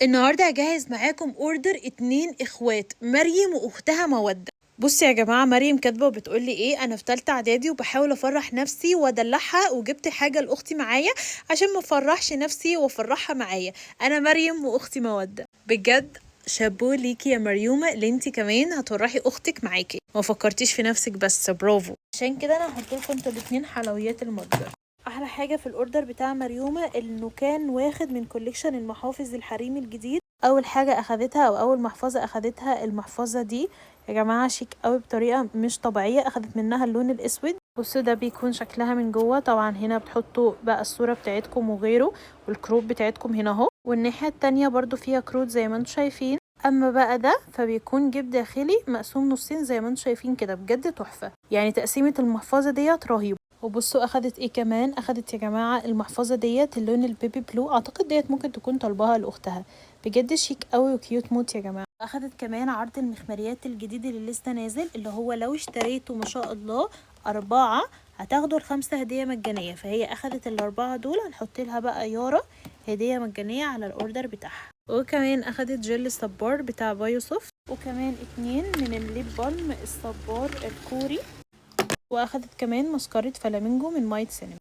النهارده هجهز معاكم اوردر 2 اخوات، مريم واختها مودة. بصي يا جماعه، مريم كاتبه وبتقولي ايه: انا في تالتة اعدادي وبحاول افرح نفسي وادلعها، وجبت حاجه لاختي معايا عشان ما افرحش نفسي وافرحها معايا. انا مريم واختي مودة. بجد شابو ليكي يا مريومه، اللي انتي كمان هتفرحي اختك معاكي، ما فكرتيش في نفسك بس. برافو. عشان كده انا هحط لكم انتوا الاتنين حلويات المتجر. احلى حاجه في الاوردر بتاع مريومه انه كان واخد من كوليكشن المحافظ الحريمي الجديد. اول حاجه اخدتها او اول محفظه اخدتها المحفظه دي يا جماعه، شيك قوي بطريقه مش طبيعيه. اخدت منها اللون الاسود. بصوا ده بيكون شكلها من جوه. طبعا هنا بتحطوا بقى الصوره بتاعتكم وغيره، والكروت بتاعتكم هنا اهو، والناحيه التانية برضو فيها كروت زي ما انتم شايفين. اما بقى ده فبيكون جيب داخلي مقسوم نصين زي ما انتم شايفين كده. بجد تحفه، يعني تقسيمه المحفظه ديت رهيبه. وبصوا اخدت ايه كمان. اخدت يا جماعه المحفظه ديت اللون البيبي بلو، اعتقد ديت ممكن تكون طالباها لاختها. بجد شيك قوي وكيوت موت يا جماعه. اخدت كمان عرض المخمريات الجديد اللي لسه نازل، اللي هو لو اشتريته ما شاء الله 4 هتاخدوا ال5 هديه مجانيه. فهي اخدت ال4 دول، هنحط لها بقى يارا هديه مجانيه على الاوردر بتاعها. وكمان اخدت جل الصبار بتاع بايو سوفت، وكمان 2 من الليب بالم الصبار الكوري، واخدت كمان مسكرة فلامينجو من مايت سينما.